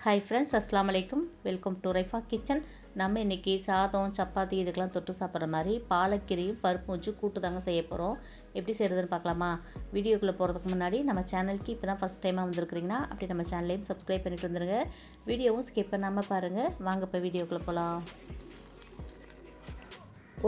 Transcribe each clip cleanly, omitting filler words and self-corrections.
Hi friends, அஸ்ஸலாமு அலைக்கும். Welcome to Raifa kitchen. நம்ம இன்றைக்கி சாதம், சப்பாத்தி இதுக்கெல்லாம் தொட்டு சாப்பிட்ற மாதிரி பாலக்கீரையும் பருப்பும் வச்சு கூட்டு தாங்க செய்ய போகிறோம். எப்படி செய்கிறதுன்னு பார்க்கலாமா? வீடியோக்குள்ளே போகிறதுக்கு முன்னாடி நம்ம சேனலுக்கு இப்போ தான் ஃபஸ்ட் டைமாக வந்திருக்கிறீங்கன்னா அப்படி நம்ம சேனலையும் சப்ஸ்கிரைப் பண்ணிட்டு வந்துடுங்க. வீடியோவும் ஸ்கிப் பண்ணாமல் பாருங்கள். வாங்க இப்போ வீடியோக்குள்ளே போகலாம்.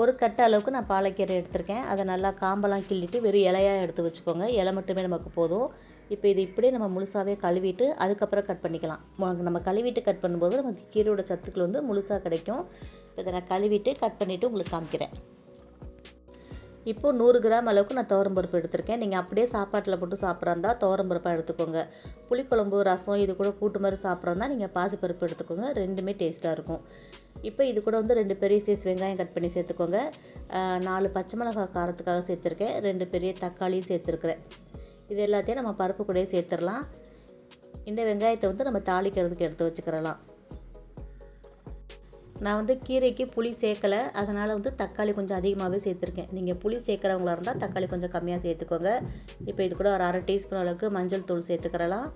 ஒரு கட்டு அளவுக்கு நான் பாலக்கீரை எடுத்திருக்கேன். அதை நல்லா காம்பெல்லாம் கிள்ளிட்டு வெறும் இலையாக எடுத்து வச்சுக்கோங்க. இலை மட்டுமே நமக்கு போதும். இப்போ இது இப்படியே நம்ம முழுசாகவே கழுவிட்டு அதுக்கப்புறம் கட் பண்ணிக்கலாம். நம்ம கழுவிட்டு கட் பண்ணும்போது நமக்கு கீரையோட சத்துக்கள் முழுசாக கிடைக்கும். இதை நான் கழுவிட்டு கட் பண்ணிவிட்டு உங்களுக்கு காமிக்கிறேன். இப்போது 100 கிராம் அளவுக்கு நான் துவரம்பருப்பு எடுத்திருக்கேன். நீங்கள் அப்படியே சாப்பாட்டில் போட்டு சாப்பிட்றதா துவரம்பருப்பாக எடுத்துக்கோங்க. புளிக்குழம்பு, ரசம் இது கூட கூட்டு மாதிரி சாப்பிட்றதா நீங்கள் பாசிப்பருப்பு எடுத்துக்கோங்க. ரெண்டுமே டேஸ்ட்டாக இருக்கும். இப்போ இது கூட 2 பெரிய சைஸ் வெங்காயம் கட் பண்ணி சேர்த்துக்கோங்க. 4 பச்சை மிளகாய் காரத்துக்காக சேர்த்துருக்கேன். 2 பெரிய தக்காளியும் சேர்த்துருக்குறேன். இது எல்லாத்தையும் நம்ம பருப்பு கூடயே சேர்த்துடலாம். இந்த வெங்காயத்தை நம்ம தாளிக்கிறதுக்கு எடுத்து வச்சுக்கிறலாம். நான் கீரைக்கு புளி சேர்க்கலை, அதனால் தக்காளி கொஞ்சம் அதிகமாகவே சேர்த்துருக்கேன். நீங்கள் புளி சேர்க்குறவங்களா இருந்தால் தக்காளி கொஞ்சம் கம்மியாக சேர்த்துக்கோங்க. இப்போ இது கூட ஒரு 1/2 டீஸ்பூன் அளவுக்கு மஞ்சள் தூள் சேர்த்துக்கிறலாம்.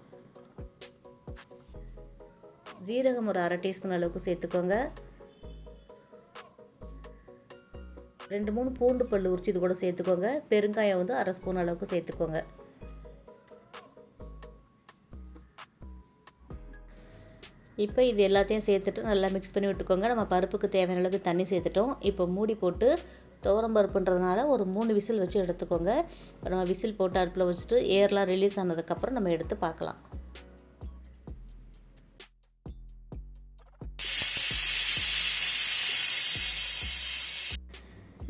ஜீரகம் ஒரு 1/2 டீஸ்பூன் அளவுக்கு சேர்த்துக்கோங்க. 2-3 பூண்டு பல் உரிச்சு இது கூட சேர்த்துக்கோங்க. பெருங்காயம் 1/2 ஸ்பூன் அளவுக்கு சேர்த்துக்கோங்க. இப்போ இது எல்லாத்தையும் சேர்த்துட்டு நல்லா மிக்ஸ் பண்ணி விட்டுக்கோங்க. நம்ம பருப்புக்கு தேவையான அளவுக்கு தண்ணி சேர்த்துட்டோம். இப்போ மூடி போட்டு துவரம் பருப்புன்றதுனால ஒரு 3 விசில் வச்சு எடுத்துக்கோங்க. இப்போ நம்ம விசில் போட்டு அடுப்பில் வச்சுட்டு ஏர்லாம் ரிலீஸ் ஆனதுக்கப்புறம் நம்ம எடுத்து பார்க்கலாம்.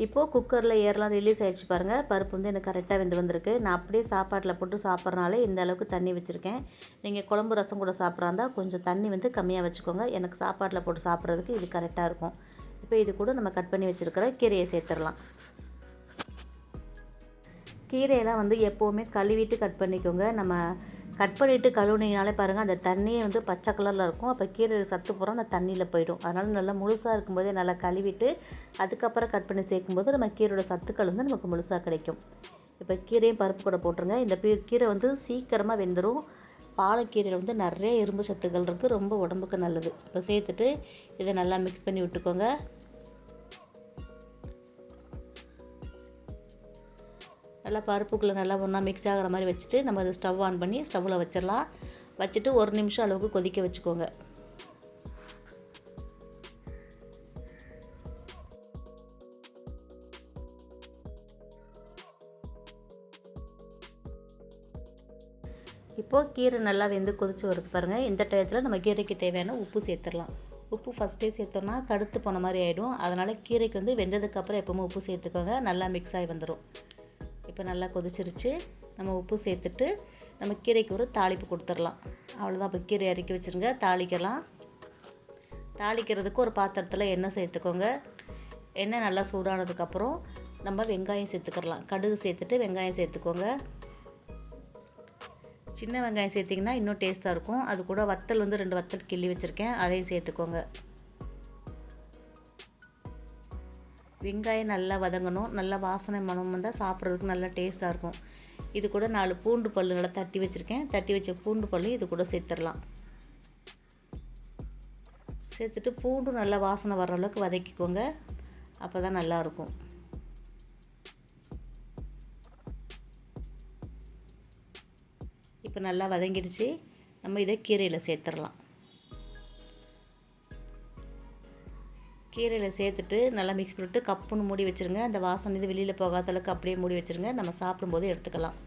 இப்போது குக்கரில் ஏர்லாம் ரிலீஸ் ஆகிடுச்சு பாருங்கள். பருப்பு எனக்கு கரெக்டாக வந்திருக்கு. நான் அப்படியே சாப்பாட்டில் போட்டு சாப்பிட்றனால இந்த அளவுக்கு தண்ணி வச்சுருக்கேன். நீங்கள் குழம்பு ரசம் கூட சாப்பிட்றாந்தா கொஞ்சம் தண்ணி கம்மியாக வச்சுக்கோங்க. எனக்கு சாப்பாட்டில் போட்டு சாப்பிட்றதுக்கு இது கரெக்டாக இருக்கும். இப்போ இது கூட நம்ம கட் பண்ணி வச்சுருக்கிற கீரையை சேர்த்துடலாம். கீரையெல்லாம் எப்போவுமே கழுவிட்டு கட் பண்ணிக்கோங்க. நம்ம கட் பண்ணிவிட்டு கழுவுனீங்கனாலே பாருங்கள், அந்த தண்ணியே பச்சை கலரில் இருக்கும். அப்போ கீரை சத்து பூரா அந்த தண்ணியில் போயிடும். அதனால் நல்லா முழுசாக இருக்கும்போதே நல்லா கழுவிட்டு அதுக்கப்புறம் கட் பண்ணி சேர்க்கும்போது நம்ம கீரையோட சத்துக்கள் நமக்கு முழுசாக கிடைக்கும். இப்போ கீரையும் பருப்பு கூட போட்டுருங்க. இந்த கீரை சீக்கிரமாக வெந்துடும். பாலக்கீரையில் நிறைய இரும்பு சத்துக்கள் இருக்குது. ரொம்ப உடம்புக்கு நல்லது. இப்போ சேர்த்துட்டு இதை நல்லா மிக்ஸ் பண்ணி விட்டுக்கோங்க. நல்லா பருப்புக்குள்ளே நல்லா ஒன்றா மிக்ஸ் ஆகிற மாதிரி வச்சுட்டு நம்ம அதை ஸ்டவ் ஆன் பண்ணி ஸ்டவ்வில் வச்சிடலாம். வச்சுட்டு 1 நிமிஷம் அளவுக்கு கொதிக்க வச்சுக்கோங்க. இப்போது கீரை நல்லா வெந்து கொதித்து வருது பாருங்கள். இந்த டயத்தில் நம்ம கீரைக்கு தேவையான உப்பு சேர்த்துடலாம். உப்பு ஃபஸ்ட்டே சேர்த்தோன்னா கடுத்து போன மாதிரி ஆகிடும். அதனால் கீரைக்கு வெந்ததுக்கப்புறம் எப்போவுமே உப்பு சேர்த்துக்கோங்க. நல்லா மிக்ஸ் ஆகி வந்துடும். இப்போ நல்லா கொதிச்சிருச்சு. நம்ம உப்பு சேர்த்துட்டு நம்ம கீரைக்கு ஒரு தாளிப்பு கொடுத்துடலாம். அவ்வளோதான். இப்போ கீரை இறக்கி வச்சுருங்க. தாளிக்கலாம். தாளிக்கிறதுக்கு ஒரு பாத்திரத்தில் எண்ணெய் சேர்த்துக்கோங்க. எண்ணெய் நல்லா சூடானதுக்கப்புறம் நம்ம வெங்காயம் சேர்த்துக்கலாம். கடுகு சேர்த்துட்டு வெங்காயம் சேர்த்துக்கோங்க. சின்ன வெங்காயம் சேர்த்திங்கன்னா இன்னும் டேஸ்ட்டாக இருக்கும். அது கூட வத்தல் 2 வத்தல் கிள்ளி வச்சுருக்கேன், அதையும் சேர்த்துக்கோங்க. வெங்காயம் நல்லா வதங்கணும். நல்லா வாசனை மனம் வந்தால் சாப்பிட்றதுக்கு நல்லா டேஸ்ட்டாக இருக்கும். இது கூட 4 பூண்டு பல் நல்லா தட்டி வச்சுருக்கேன். தட்டி வச்ச பூண்டு பல் இது கூட சேர்த்துடலாம். சேர்த்துட்டு பூண்டு நல்லா வாசனை வர்ற அளவுக்கு வதக்கிக்கோங்க. அப்போ தான் நல்லாயிருக்கும். இப்போ நல்லா வதங்கிடுச்சு. நம்ம இதை கீரையில் சேர்த்துடலாம். கீரையில் சேர்த்துட்டு நல்லா மிக்ஸ் பண்ணிட்டு கப்புன்னு மூடி வச்சுருங்க. அந்த வாசனை வெளியில் போகாத அளவுக்கு அப்படியே மூடி வச்சுருங்க. நம்ம சாப்பிடும்போது எடுத்துக்கலாம்.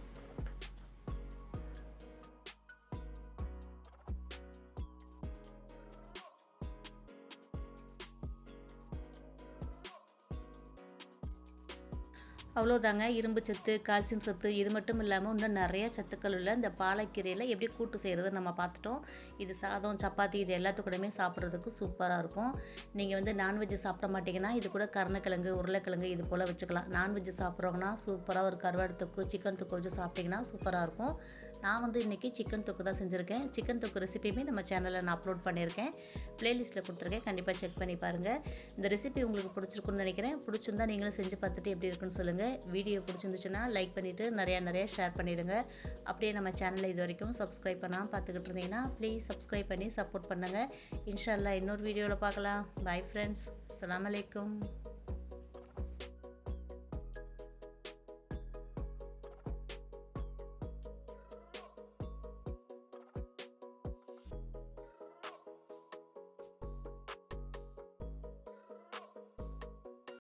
அவ்வளோதாங்க. இரும்பு சத்து, கால்சியம் சத்து இது மட்டும் இல்லாமல் இன்னும் நிறைய சத்துக்கள் உள்ள இந்த பாலக்கீரையில் எப்படி கூட்டு செய்கிறது நம்ம பார்த்துட்டோம். இது சாதம், சப்பாத்தி இது எல்லாத்துக்கூடமே சாப்பிட்றதுக்கு சூப்பராக இருக்கும். நீங்கள் நான்வெஜ் சாப்பிட மாட்டிங்கன்னா இது கூட கருணக்கிழங்கு, உருளைக்கிழங்கு இது போல் வச்சுக்கலாம். நான்வெஜ் சாப்பிட்றவங்கன்னா சூப்பராக ஒரு கருவாடு தொக்கு, சிக்கன் தொக்கு வச்சு சாப்பிட்டிங்கன்னா சூப்பராக இருக்கும். நான் வந்து இன்றைக்கி சிக்கன் தொக்கு தான் செஞ்சுருக்கேன். சிக்கன் தொக்கு ரெசிபியுமே நம்ம சேனலில் நான் அப்லோட் பண்ணியிருக்கேன். ப்ளேலிஸ்ட்டில் கொடுத்துருக்கேன், கண்டிப்பாக செக் பண்ணி பாருங்கள். இந்த ரெசிபி உங்களுக்கு பிடிச்சிருக்குன்னு நினைக்கிறேன். பிடிச்சிருந்தா நீங்களும் செஞ்சு பார்த்துட்டு எப்படி இருக்குன்னு சொல்லுங்கள். வீடியோ பிடிச்சிருந்துச்சுன்னா லைக் பண்ணிவிட்டு நிறையா ஷேர் பண்ணிவிடுங்க. அப்படியே நம்ம சேனலில் இது வரைக்கும் சப்ஸ்கிரைப் பண்ணாமல் பார்த்துக்கிட்டு இருந்தீங்கன்னா ப்ளீஸ் சப்ஸ்கிரைப் பண்ணி சப்போர்ட் பண்ணுங்கள். இன்ஷா அல்லாஹ் இன்னொரு வீடியோவில் பார்க்கலாம். பாய் ஃப்ரெண்ட்ஸ், அஸ்ஸலாமு அலைக்கும்.